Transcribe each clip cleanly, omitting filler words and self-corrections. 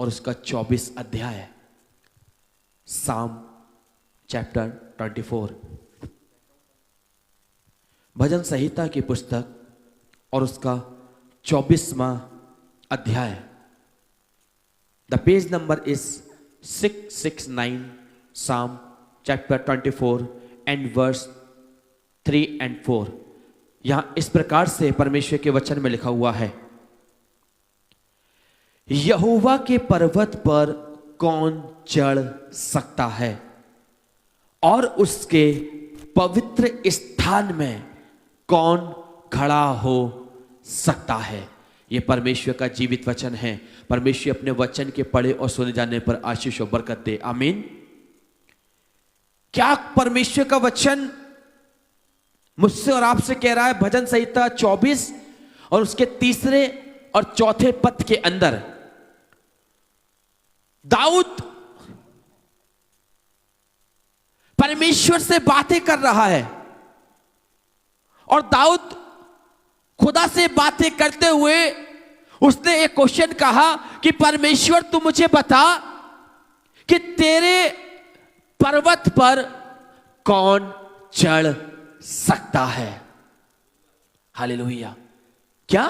और उसका 24 अध्याय, साम चैप्टर 24, भजन संहिता की पुस्तक और उसका 24वां अध्याय। द पेज नंबर इज 669, साम चैप्टर 24 एंड वर्स 3 and 4। यहां इस प्रकार से परमेश्वर के वचन में लिखा हुआ है, यहोवा के पर्वत पर कौन चढ़ सकता है और उसके पवित्र स्थान में कौन खड़ा हो सकता है। यह परमेश्वर का जीवित वचन है। परमेश्वर अपने वचन के पढ़े और सुने जाने पर आशीष और बरकत दे। आमीन। क्या परमेश्वर का वचन मुझसे और आपसे कह रहा है? भजन संहिता 24 और उसके 3 और 4 पद के अंदर दाऊद परमेश्वर से बातें कर रहा है और दाऊद खुदा से बातें करते हुए उसने एक क्वेश्चन कहा कि परमेश्वर तू मुझे बता कि तेरे पर्वत पर कौन चढ़ सकता है। हालेलुया। क्या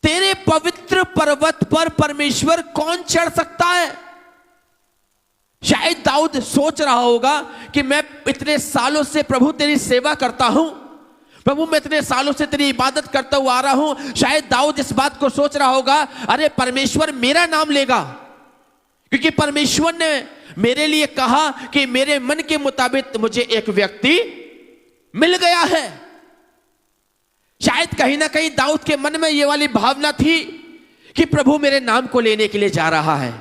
तेरे पवित्र पर्वत पर परमेश्वर कौन चढ़ सकता है? शायद दाऊद सोच रहा होगा कि मैं इतने सालों से प्रभु तेरी सेवा करता हूं, प्रभु मैं इतने सालों से तेरी इबादत करता हुआ आ रहा हूं। शायद दाऊद इस बात को सोच रहा होगा, अरे परमेश्वर मेरा नाम लेगा, क्योंकि परमेश्वर ने मेरे लिए कहा कि मेरे मन के मुताबिक मुझे एक व्यक्ति मिल गया है। शायद कहीं ना कहीं दाऊद के मन में यह वाली भावना थी कि प्रभु मेरे नाम को लेने के लिए जा रहा है।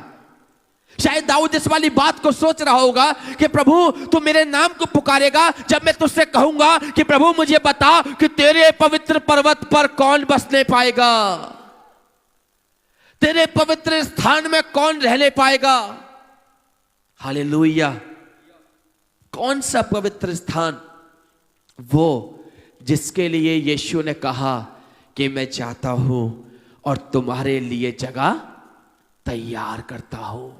शायद दाऊद इस वाली बात को सोच रहा होगा कि प्रभु तू मेरे नाम को पुकारेगा जब मैं तुझसे कहूंगा कि प्रभु मुझे बता कि तेरे पवित्र पर्वत पर कौन बसने पाएगा, तेरे पवित्र स्थान में कौन रहने पाएगा। हालेलुया। कौन सा पवित्र स्थान? वो जिसके लिए यीशु ने कहा कि मैं जाता हूं और तुम्हारे लिए जगह तैयार करता हूं।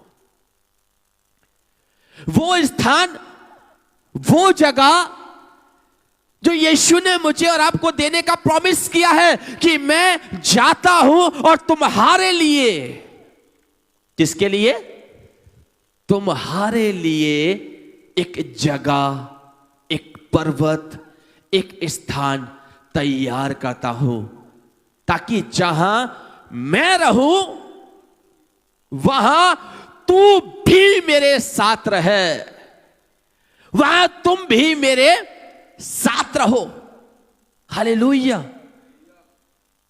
वो स्थान, वो जगह जो यीशु ने मुझे और आपको देने का प्रॉमिस किया है कि मैं जाता हूं और तुम्हारे लिए, किसके लिए? तुम्हारे लिए एक जगह, एक पर्वत, एक स्थान तैयार करता हूं, ताकि जहां मैं रहूं वहां तू भी मेरे साथ रहे, वहां तुम भी मेरे साथ रहो। हालेलुया।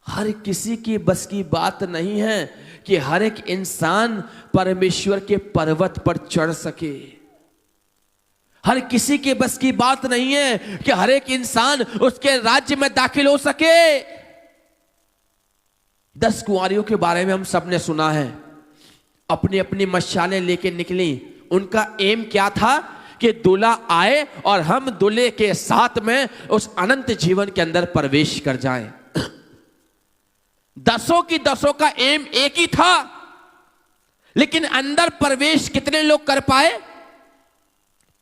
हर किसी की बस की बात नहीं है कि हर एक इंसान परमेश्वर के पर्वत पर चढ़ सके। हर किसी के बस की बात नहीं है कि हर एक इंसान उसके राज्य में दाखिल हो सके। 10 कुंवारियों के बारे में हम सबने सुना है। अपनी अपनी मशालें लेके निकली। उनका एम क्या था कि दूल्हा आए और हम दूल्हे के साथ में उस अनंत जीवन के अंदर प्रवेश कर जाएं। 10 की 10 का एम एक ही था, लेकिन अंदर प्रवेश कितने लोग कर पाए?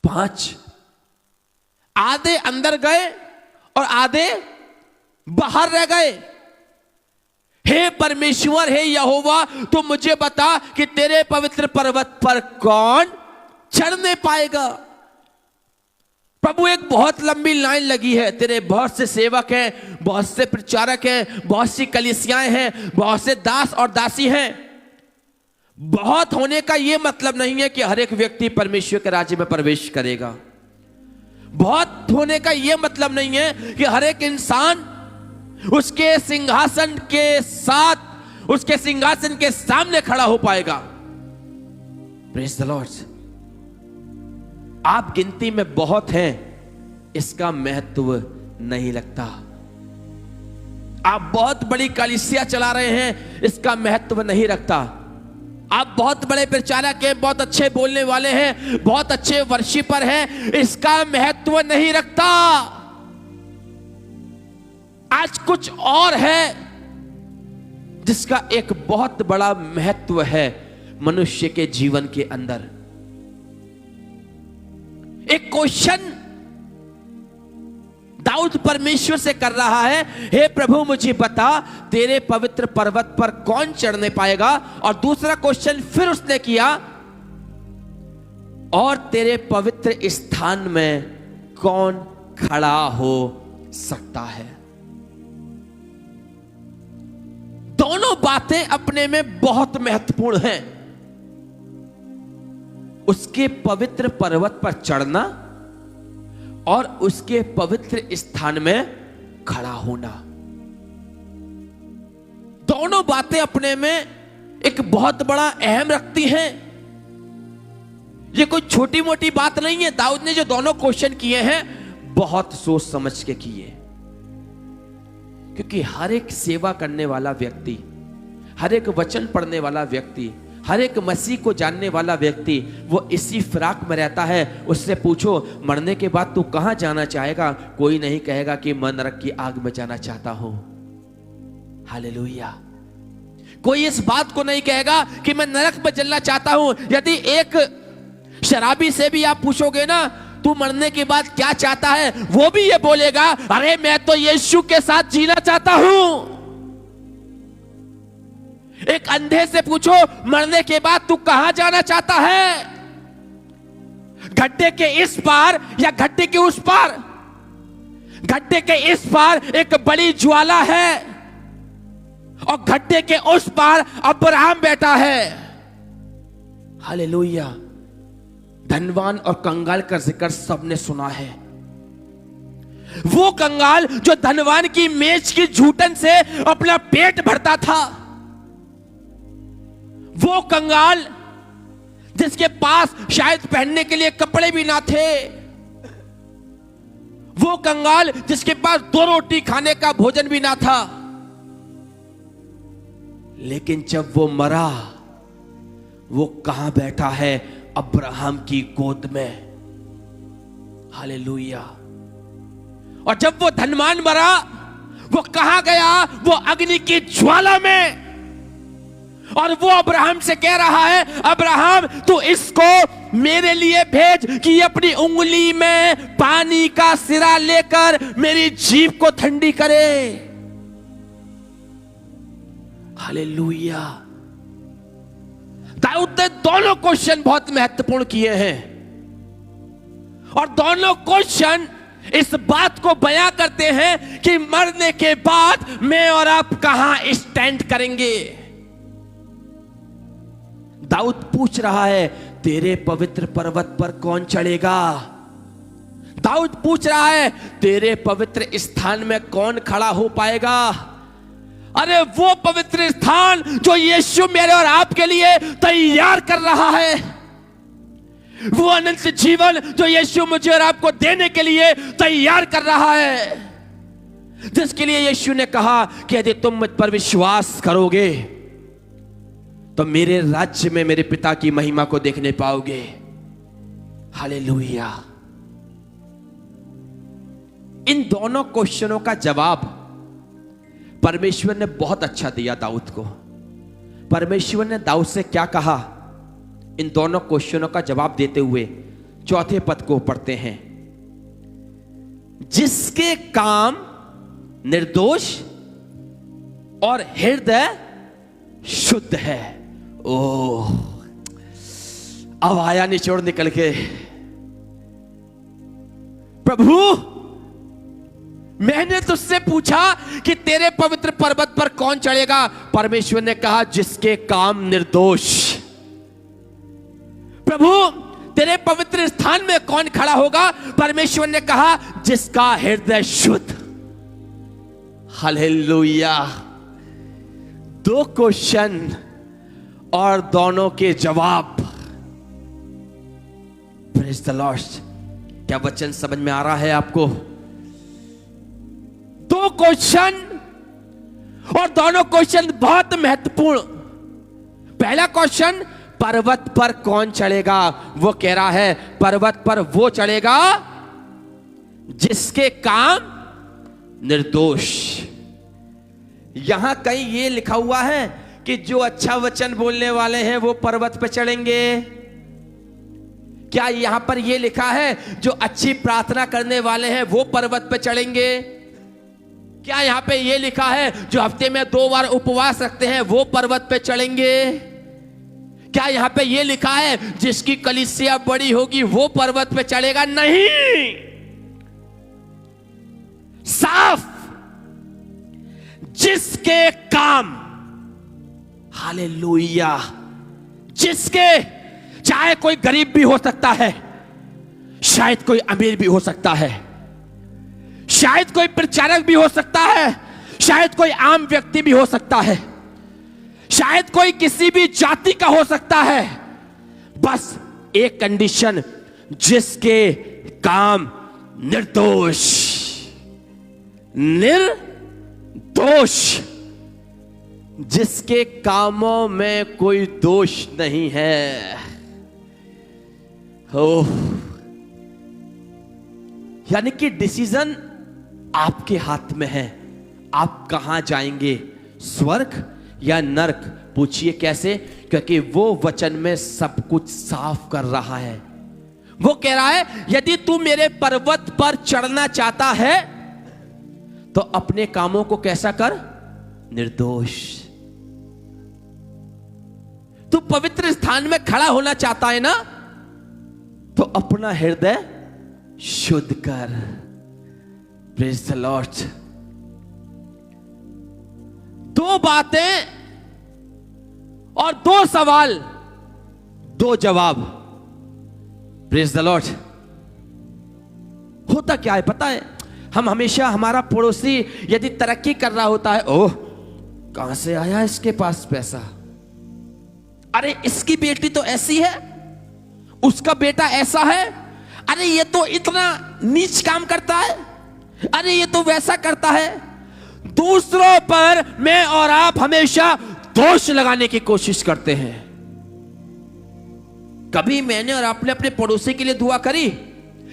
5। आधे अंदर गए और आधे बाहर रह गए। हे परमेश्वर, हे यहोवा, तू मुझे बता कि तेरे पवित्र पर्वत पर कौन चढ़ने पाएगा। प्रभु, एक बहुत लंबी लाइन लगी है, तेरे बहुत से सेवक हैं, बहुत से प्रचारक हैं, बहुत सी कलीसियाएं हैं, बहुत से दास और दासी हैं। बहुत होने का यह मतलब नहीं है कि हर एक व्यक्ति परमेश्वर के राज्य में प्रवेश करेगा। बहुत होने का यह मतलब नहीं है कि हर एक इंसान उसके सिंहासन के साथ, उसके सिंहासन के सामने खड़ा हो पाएगा। Praise the Lord. आप गिनती में बहुत हैं, इसका महत्व नहीं लगता। आप बहुत बड़ी कलीसिया चला रहे हैं, इसका महत्व नहीं रखता। आप बहुत बड़े प्रचारक हैं, बहुत अच्छे बोलने वाले हैं, बहुत अच्छे वर्शिपर हैं, इसका महत्व नहीं रखता। आज कुछ और है, जिसका एक बहुत बड़ा महत्व है मनुष्य के जीवन के अंदर। एक क्वेश्चन दाऊद परमेश्वर से कर रहा है, हे प्रभु मुझे बता तेरे पवित्र पर्वत पर कौन चढ़ने पाएगा। और दूसरा क्वेश्चन फिर उसने किया, और तेरे पवित्र स्थान में कौन खड़ा हो सकता है। दोनों बातें अपने में बहुत महत्वपूर्ण हैं। उसके पवित्र पर्वत पर चढ़ना और उसके पवित्र स्थान में खड़ा होना, दोनों बातें अपने में एक बहुत बड़ा अहम रखती हैं। ये कोई छोटी मोटी बात नहीं है। दाऊद ने जो दोनों क्वेश्चन किए हैं बहुत सोच समझ के किए, क्योंकि हर एक सेवा करने वाला व्यक्ति, हर एक वचन पढ़ने वाला व्यक्ति, हर एक मसीह को जानने वाला व्यक्ति वो इसी फिराक में रहता है। उससे पूछो मरने के बाद तू कहां जाना चाहेगा, कोई नहीं कहेगा कि मैं नरक की आग में जाना चाहता हूं। हालेलुया। कोई इस बात को नहीं कहेगा कि मैं नरक में जलना चाहता हूं। यदि एक शराबी से भी आप पूछोगे ना तू मरने के बाद क्या चाहता है, वो भी ये बोलेगा अरे मैं तो यीशु के साथ जीना चाहता हूं। एक अंधे से पूछो मरने के बाद तू कहां जाना चाहता है, गड्ढे के इस पार या गड्ढे के उस पार। गड्ढे के इस पार एक बड़ी ज्वाला है और गड्ढे के उस पार अब्राहम बैठा है। हालेलुया। धनवान और कंगाल का जिक्र सबने सुना है। वो कंगाल जो धनवान की मेज की झूठन से अपना पेट भरता था, वो कंगाल जिसके पास शायद पहनने के लिए कपड़े भी ना थे, वो कंगाल जिसके पास 2 रोटी खाने का भोजन भी ना था, लेकिन जब वो मरा वो कहां बैठा है, अब्राहम की गोद में। हालेलुया। और जब वो धनवान मरा वो कहां गया, वो अग्नि की ज्वाला में। और वो अब्राहम से कह रहा है अब्राहम तू इसको मेरे लिए भेज कि अपनी उंगली में पानी का सिरा लेकर मेरी जीभ को ठंडी करे। हालेलुया। दाऊद ने दोनों क्वेश्चन बहुत महत्वपूर्ण किए हैं और दोनों क्वेश्चन इस बात को बयां करते हैं कि मरने के बाद मैं और आप कहां स्टैंड करेंगे। दाऊद पूछ रहा है तेरे पवित्र पर्वत पर कौन चढ़ेगा। दाऊद पूछ रहा है तेरे पवित्र स्थान में कौन खड़ा हो पाएगा। अरे वो पवित्र स्थान जो यीशु मेरे और आपके लिए तैयार कर रहा है, वो अनंत जीवन जो यीशु मुझे और आपको देने के लिए तैयार कर रहा है, जिसके लिए यीशु ने कहा कि यदि तुम मुझ पर विश्वास करोगे तो मेरे राज्य में मेरे पिता की महिमा को देखने पाओगे। हालेलुया। इन दोनों क्वेश्चनों का जवाब परमेश्वर ने बहुत अच्छा दिया दाऊद को। परमेश्वर ने दाऊद से क्या कहा, इन दोनों क्वेश्चनों का जवाब देते हुए चौथे पद को पढ़ते हैं। जिसके काम निर्दोष और हृदय शुद्ध है। ओह, अब आया निचोड़ निकल के, प्रभु मैंने तुझसे पूछा कि तेरे पवित्र पर्वत पर कौन चढ़ेगा। परमेश्वर ने कहा जिसके काम निर्दोष। प्रभु तेरे पवित्र स्थान में कौन खड़ा होगा। परमेश्वर ने कहा जिसका हृदय शुद्ध। हालेलुया। 2 क्वेश्चन और दोनों के जवाब। Praise the Lord. क्या वचन समझ में आ रहा है आपको। 2 क्वेश्चन और दोनों क्वेश्चन बहुत महत्वपूर्ण। पहला क्वेश्चन पर्वत पर कौन चढ़ेगा। वो कह रहा है पर्वत पर वो चढ़ेगा जिसके काम निर्दोष, यहां कहीं ये लिखा हुआ है कि जो अच्छा वचन बोलने वाले हैं वो पर्वत पे चढ़ेंगे? क्या यहां पर ये लिखा है जो अच्छी प्रार्थना करने वाले हैं वो पर्वत पे चढ़ेंगे? क्या यहां पे ये लिखा है जो हफ्ते में 2 बार उपवास रखते हैं वो पर्वत पे चढ़ेंगे? क्या यहां पे ये लिखा है जिसकी कलीसिया बड़ी होगी वो पर्वत पे चढ़ेगा? नहीं, साफ जिसके काम, हालेलुया, जिसके, चाहे कोई गरीब भी हो सकता है, शायद कोई अमीर भी हो सकता है, शायद कोई प्रचारक भी हो सकता है, शायद कोई आम व्यक्ति भी हो सकता है, शायद कोई किसी भी जाति का हो सकता है, बस एक कंडीशन, जिसके काम निर्दोष, निर्दोष, जिसके कामों में कोई दोष नहीं है। ओह, यानी कि डिसीजन आपके हाथ में है। आप कहां जाएंगे, स्वर्ग या नरक? पूछिए कैसे? क्योंकि वो वचन में सब कुछ साफ कर रहा है। वो कह रहा है यदि तू मेरे पर्वत पर चढ़ना चाहता है तो अपने कामों को कैसा कर? निर्दोष। तू पवित्र स्थान में खड़ा होना चाहता है ना, तो अपना हृदय शुद्ध कर। Praise the Lord. 2 बातें और 2 सवाल, 2 जवाब। Praise the Lord. होता क्या है पता है? हम हमेशा, हमारा पड़ोसी यदि तरक्की कर रहा होता है, ओह कहां से आया इसके पास पैसा, अरे इसकी बेटी तो ऐसी है, उसका बेटा ऐसा है, अरे ये तो इतना नीच काम करता है, अरे ये तो वैसा करता है। दूसरों पर मैं और आप हमेशा दोष लगाने की कोशिश करते हैं। कभी मैंने और आपने अपने पड़ोसी के लिए दुआ करी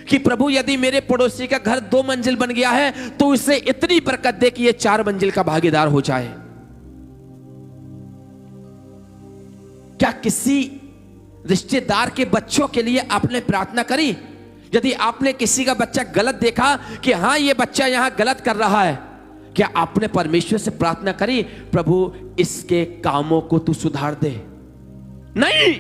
कि प्रभु यदि मेरे पड़ोसी का घर 2 मंजिल बन गया है तो उसे इतनी बरकत दे कि ये 4 मंजिल का भागीदार हो जाए? क्या किसी रिश्तेदार के बच्चों के लिए आपने प्रार्थना करी? यदि आपने किसी का बच्चा गलत देखा कि हां ये बच्चा यहां गलत कर रहा है, क्या आपने परमेश्वर से प्रार्थना करी प्रभु इसके कामों को तू सुधार दे? नहीं,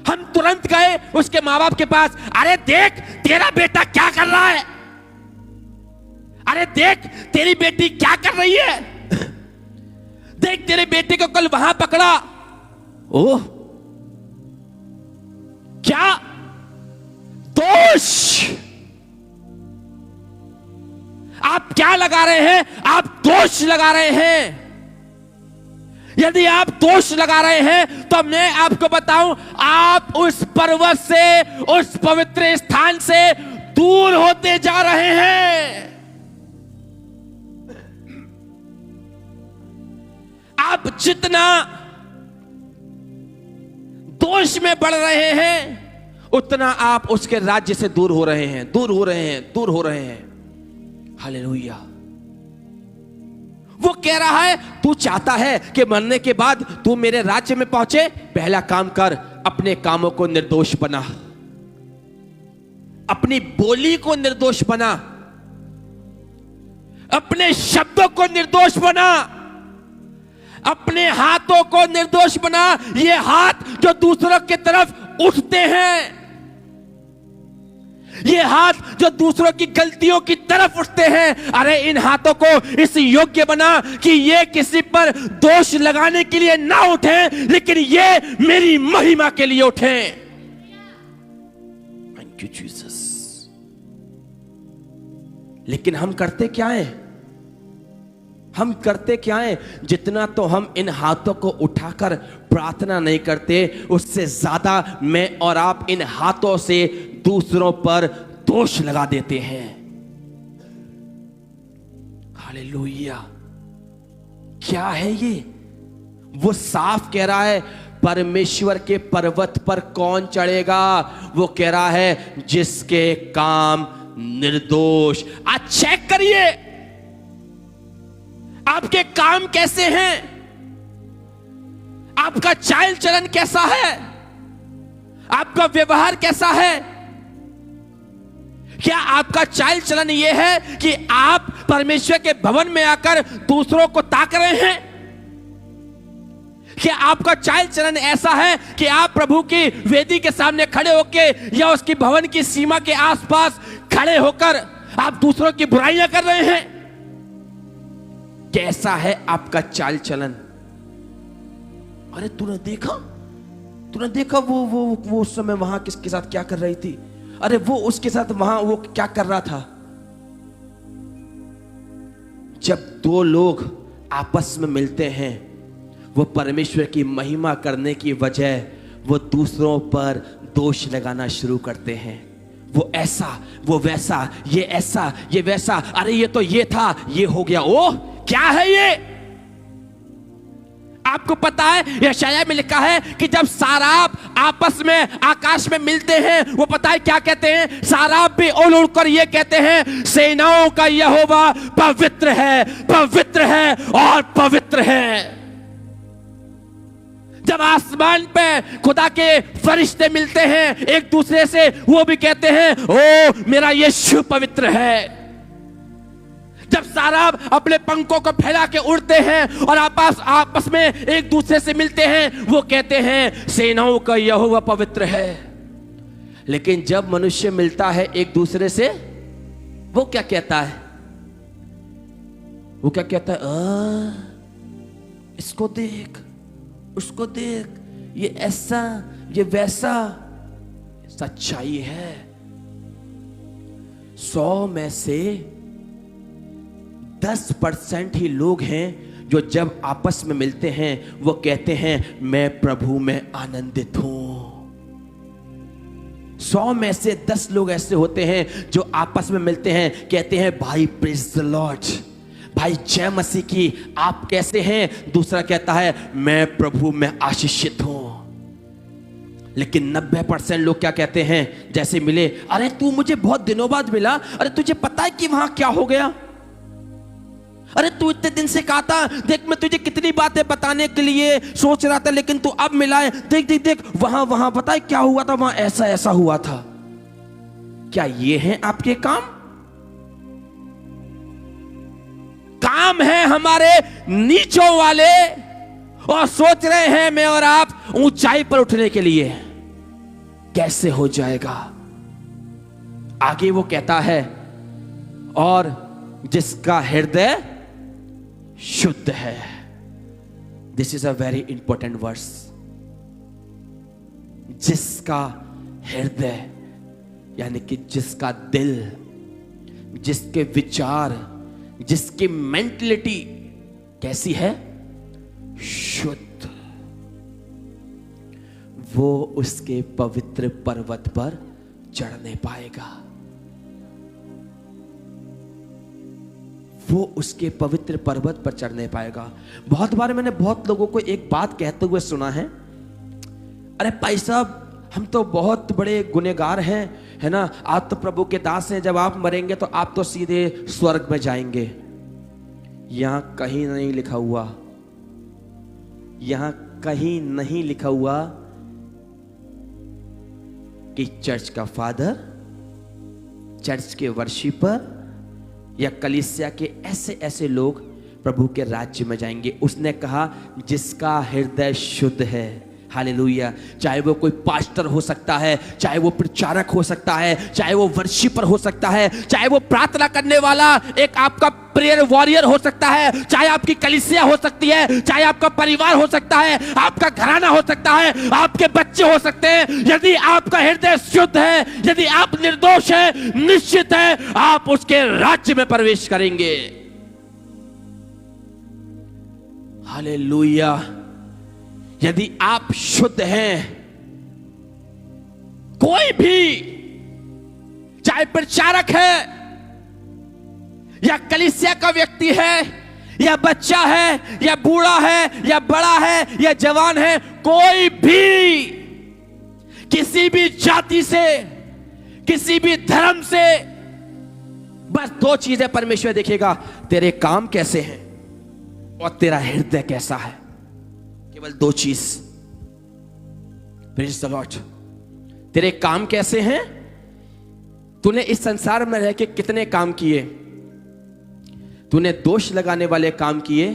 हम तुरंत गए उसके मां बाप के पास, अरे देख तेरा बेटा क्या कर रहा है, अरे देख तेरी बेटी क्या कर रही है, देख तेरे बेटे को कल वहां पकड़ा। ओह, क्या दोष! आप क्या लगा रहे हैं? आप दोष लगा रहे हैं। यदि आप दोष लगा रहे हैं तो मैं आपको बताऊं, आप उस पर्वत से, उस पवित्र स्थान से दूर होते जा रहे हैं। आप जितना दोष में बढ़ रहे हैं उतना आप उसके राज्य से दूर हो रहे हैं, दूर हो रहे हैं, दूर हो रहे हैं। हालेलुया। वो कह रहा है तू चाहता है कि मरने के बाद तू मेरे राज्य में पहुंचे, पहला काम कर, अपने कामों को निर्दोष बना, अपनी बोली को निर्दोष बना, अपने शब्दों को निर्दोष बना, अपने हाथों को निर्दोष बना। ये हाथ जो दूसरों की तरफ उठते हैं, ये हाथ जो दूसरों की गलतियों की तरफ उठते हैं, अरे इन हाथों को इस योग्य बना कि ये किसी पर दोष लगाने के लिए ना उठे, लेकिन ये मेरी महिमा के लिए उठे। Thank you Jesus. लेकिन हम करते क्या है? हम करते क्या है? जितना तो हम इन हाथों को उठाकर प्रार्थना नहीं करते, उससे ज्यादा मैं और आप इन हाथों से दूसरों पर दोष लगा देते हैं। हालेलुया। क्या है ये? वो साफ कह रहा है परमेश्वर के पर्वत पर कौन चढ़ेगा? वो कह रहा है जिसके काम निर्दोष। आज चेक करिए, आपके काम कैसे हैं, आपका चाल चलन कैसा है, आपका व्यवहार कैसा है। क्या आपका चाल चलन यह है कि आप परमेश्वर के भवन में आकर दूसरों को ताक रहे हैं? क्या आपका चाल चलन ऐसा है कि आप प्रभु की वेदी के सामने खड़े होकर या उसकी भवन की सीमा के आसपास खड़े होकर आप दूसरों की बुराइयां कर रहे हैं? कैसा है आपका चाल चलन? अरे तूने देखा वो उस समय वहां किसके साथ क्या कर रही थी? अरे वो उसके साथ वहां वो क्या कर रहा था? जब दो लोग आपस में मिलते हैं, वो परमेश्वर की महिमा करने की बजाय वो दूसरों पर दोष लगाना शुरू करते हैं। वो ऐसा, वो वैसा, ये ऐसा, ये वैसा, अरे ये तो ये था, ये हो गया, ओह क्या है ये? आपको पता है यशायाह में लिखा है कि जब साराप आपस में आकाश में मिलते हैं, वो पता है क्या कहते हैं? साराप भी उड़ उड़कर ये कहते हैं, सेनाओं का यहोवा पवित्र है, पवित्र है और पवित्र है। जब आसमान पे खुदा के फरिश्ते मिलते हैं एक दूसरे से, वो भी कहते हैं, ओ मेरा यीशु पवित्र है। जब साराप अपने पंखों को फैला के उड़ते हैं और आपस में एक दूसरे से मिलते हैं, वो कहते हैं सेनाओं का यहोवा पवित्र है। लेकिन जब मनुष्य मिलता है एक दूसरे से, वो क्या कहता है? वो क्या कहता है? इसको देख, उसको देख, ये ऐसा, ये वैसा। सच्चाई है 100 में से 10% ही लोग हैं जो जब आपस में मिलते हैं वो कहते हैं मैं प्रभु में आनंदित हूं। 100 में से 10 लोग ऐसे होते हैं जो आपस में मिलते हैं, कहते हैं भाई प्रेज द लॉर्ड, भाई जय मसीह की, आप कैसे हैं? दूसरा कहता है मैं प्रभु में आशीषित हूं। लेकिन 90% लोग क्या कहते हैं जैसे मिले, अरे तू मुझे बहुत दिनों बाद मिला, अरे तुझे पता है कि वहां क्या हो गया? अरे तू इतने दिन से कहा था, देख मैं तुझे कितनी बातें बताने के लिए सोच रहा था, लेकिन तू अब मिला है, देख देख देख वहां पता है क्या हुआ था, वहां ऐसा ऐसा हुआ था। क्या ये हैं आपके काम? काम है हमारे नीचों वाले, और सोच रहे हैं मैं और आप ऊंचाई पर उठने के लिए। कैसे हो जाएगा? आगे वो कहता है, और जिसका हृदय शुद्ध है। This is a very important verse. जिसका हृदय यानी कि जिसका दिल, जिसके विचार, जिसकी मेंटलिटी कैसी है? शुद्ध, वो उसके पवित्र पर्वत पर चढ़ने पाएगा। वो उसके पवित्र पर्वत पर चढ़ने पाएगा। बहुत बार मैंने बहुत लोगों को एक बात कहते हुए सुना है, अरे भाई साहब हम तो बहुत बड़े गुनहगार हैं, है ना, आप तो प्रभु के दास हैं, जब आप मरेंगे तो आप तो सीधे स्वर्ग में जाएंगे। यहां कहीं नहीं लिखा हुआ, यहां कहीं नहीं लिखा हुआ कि चर्च का फादर, चर्च के वर्शिपर या कलीसिया के ऐसे ऐसे लोग प्रभु के राज्य में जाएंगे। उसने कहा जिसका हृदय शुद्ध है। हालेलुया। चाहे वो कोई पास्टर हो सकता है, चाहे वो प्रचारक हो सकता है, चाहे वो वर्शिपर हो सकता है, चाहे वो प्रार्थना करने वाला एक आपका प्रेयर वॉरियर हो सकता है, चाहे आपकी कलीसिया हो सकती है, चाहे आपका परिवार हो सकता है, आपका घराना हो सकता है, आपके बच्चे हो सकते हैं। यदि आपका हृदय शुद्ध है, यदि आप निर्दोष है, निश्चित है आप उसके राज्य में प्रवेश करेंगे। हालेलुया। यदि आप शुद्ध हैं, कोई भी चाहे प्रचारक है या कलीसिया का व्यक्ति है या बच्चा है या बूढ़ा है या बड़ा है या जवान है, कोई भी किसी भी जाति से, किसी भी धर्म से, बस 2 चीजें परमेश्वर देखेगा, तेरे काम कैसे हैं। और तेरा हृदय कैसा है। केवल 2 चीज। Praise the Lord. तेरे काम कैसे हैं? तूने इस संसार में रह के कितने काम किए? तूने दोष लगाने वाले काम किए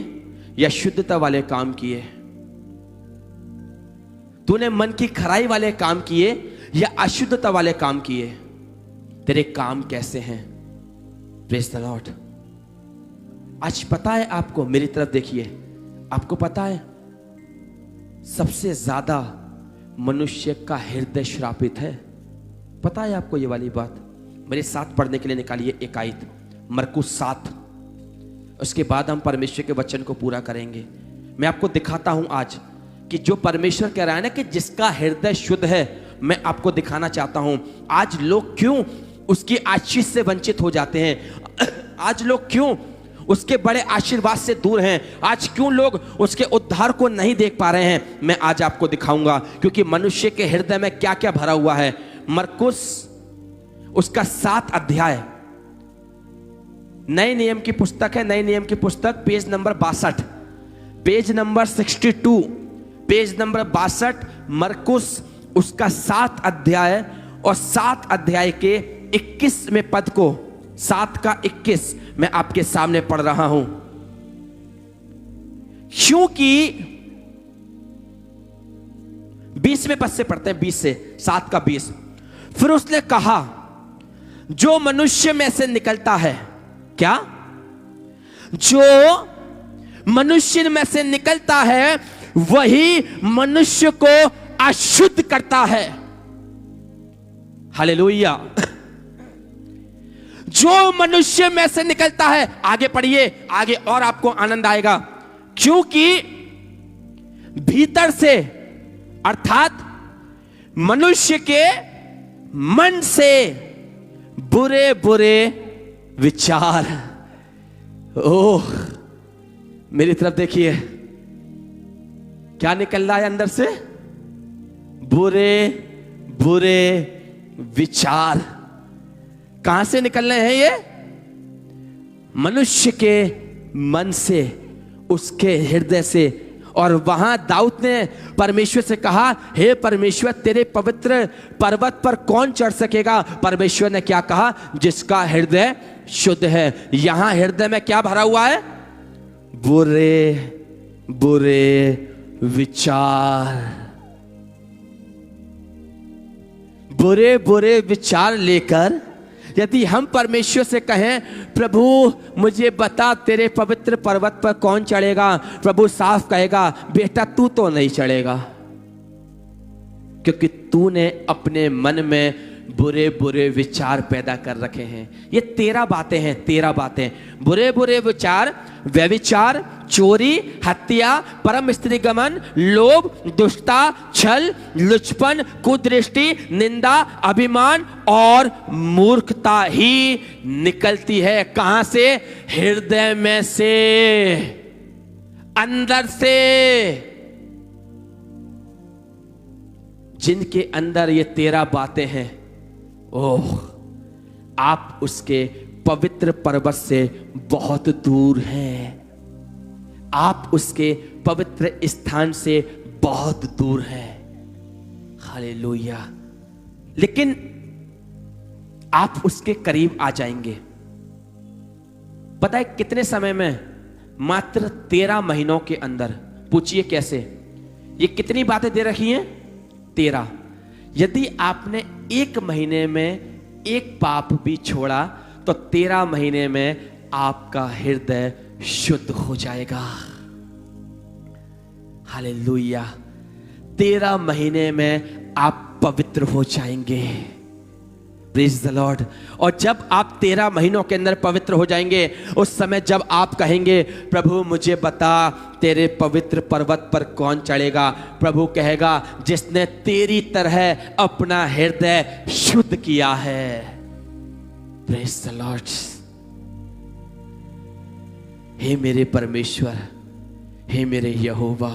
या शुद्धता वाले काम किए? तूने मन की खराई वाले काम किए या अशुद्धता वाले काम किए? तेरे काम कैसे हैं? Praise the Lord. आज पता है आपको, मेरी तरफ देखिए, आपको पता है सबसे ज्यादा मनुष्य का हृदय श्रापित है। पता है आपको ये वाली बात? मेरे साथ पढ़ने के लिए निकालिए एक आयत, मरकुस 7। उसके बाद हम परमेश्वर के वचन को पूरा करेंगे। मैं आपको दिखाता हूं आज कि जो परमेश्वर कह रहा है ना कि जिसका हृदय शुद्ध है, मैं आपको दिखाना चाहता हूं आज लोग क्यों उसकी आशीष से वंचित हो जाते हैं। आज लोग क्यों उसके बड़े आशीर्वाद से दूर हैं। आज क्यों लोग उसके उद्धार को नहीं देख पा रहे हैं। मैं आज आपको दिखाऊंगा, क्योंकि मनुष्य के हृदय में क्या क्या भरा हुआ है। मरकुस उसका 7 अध्याय, नए नियम की पुस्तक है, नए नियम की पुस्तक, page number 62, page number 62, page number 62, मरकुस उसका 7 अध्याय और 7 अध्याय के 21वें पद को, 7 का 21 मैं आपके सामने पढ़ रहा हूं। क्योंकि 20वें पद से पढ़ते हैं, 20 से 7 का 20। फिर उसने कहा, जो मनुष्य में से निकलता है, क्या? जो मनुष्य में से निकलता है वही मनुष्य को अशुद्ध करता है। हालेलुया। जो मनुष्य में से निकलता है, आगे पढ़िए, आगे और आपको आनंद आएगा। क्योंकि भीतर से, अर्थात मनुष्य के मन से बुरे बुरे विचार, ओह मेरी तरफ देखिए, क्या निकल रहा है अंदर से? बुरे बुरे विचार। कहां से निकल रहे हैं ये? मनुष्य के मन से, उसके हृदय से। और वहां दाऊद ने परमेश्वर से कहा, हे परमेश्वर, तेरे पवित्र पर्वत पर कौन चढ़ सकेगा? परमेश्वर ने क्या कहा? जिसका हृदय शुद्ध है। यहां हृदय में क्या भरा हुआ है? बुरे बुरे विचार। बुरे बुरे विचार लेकर यदि हम परमेश्वर से कहें, प्रभु मुझे बता तेरे पवित्र पर्वत पर कौन चढ़ेगा, प्रभु साफ कहेगा, बेटा तू तो नहीं चढ़ेगा, क्योंकि तूने अपने मन में बुरे बुरे विचार पैदा कर रखे हैं। ये 13 बातें हैं, 13 बातें। बुरे बुरे विचार, व्यभिचार, चोरी, हत्या, परम स्त्री गमन, लोभ, दुष्टता, छल, लुचपन, कुदृष्टि, निंदा, अभिमान और मूर्खता ही निकलती है। कहां से? हृदय में से, अंदर से। जिनके अंदर ये 13 बातें हैं, ओह, आप उसके पवित्र पर्वत से बहुत दूर हैं। आप उसके पवित्र स्थान से बहुत दूर हैं। हालेलुया। लेकिन आप उसके करीब आ जाएंगे। पता है कितने समय में? मात्र 13 महीनों के अंदर। पूछिए कैसे? ये कितनी बातें दे रखी हैं? 13। यदि आपने 1 महीने में एक पाप भी छोड़ा तो 13 महीने में आपका हृदय शुद्ध हो जाएगा। हालेलुया। 13 महीने में आप पवित्र हो जाएंगे। Praise the Lord. और जब आप 13 महीनों के अंदर पवित्र हो जाएंगे, उस समय जब आप कहेंगे, प्रभु मुझे बता तेरे पवित्र पर्वत पर कौन चढ़ेगा, प्रभु कहेगा, जिसने तेरी तरह अपना हृदय शुद्ध किया है। Praise the Lord. हे मेरे परमेश्वर, हे मेरे यहोवा,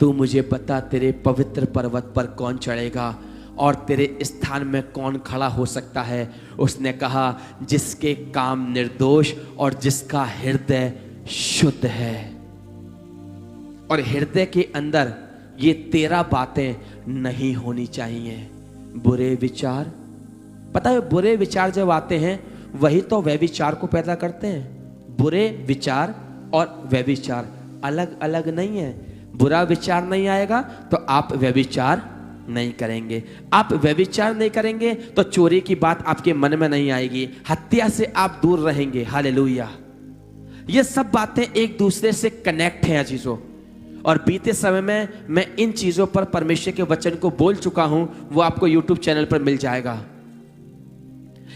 तू मुझे बता तेरे पवित्र पर्वत पर कौन चढ़ेगा और तेरे स्थान में कौन खड़ा हो सकता है। उसने कहा, जिसके काम निर्दोष और जिसका हृदय शुद्ध है। और हृदय के अंदर ये 13 बातें नहीं होनी चाहिए। बुरे विचार, पता है बुरे विचार जब आते हैं वही तो व्यभिचार को पैदा करते हैं। बुरे विचार और व्यभिचार अलग अलग नहीं है। बुरा विचार नहीं आएगा तो आप व्यभिचार नहीं करेंगे। आप व्यभिचार नहीं करेंगे तो चोरी की बात आपके मन में नहीं आएगी। हत्या से आप दूर रहेंगे। हालेलुया। ये सब बातें एक दूसरे से कनेक्ट हैं अजीजों। और बीते समय में मैं इन चीजों पर परमेश्वर के वचन को बोल चुका हूं, वो आपको YouTube चैनल पर मिल जाएगा।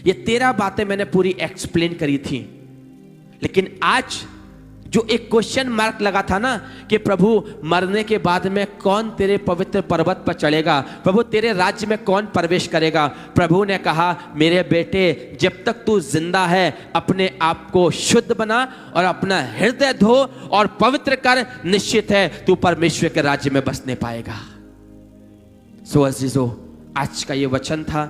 ये 13 बातें मैंने पूरी एक्सप्लेन करी थी। लेकिन आज जो एक क्वेश्चन मार्क लगा था ना कि प्रभु मरने के बाद में कौन तेरे पवित्र पर्वत पर चढ़ेगा, प्रभु तेरे राज्य में कौन प्रवेश करेगा। प्रभु ने कहा मेरे बेटे जब तक तू जिंदा है अपने आप को शुद्ध बना और अपना हृदय धो और पवित्र कर, निश्चित है तू परमेश्वर के राज्य में बसने पाएगा। सो अजीजों, आज का ये वचन था।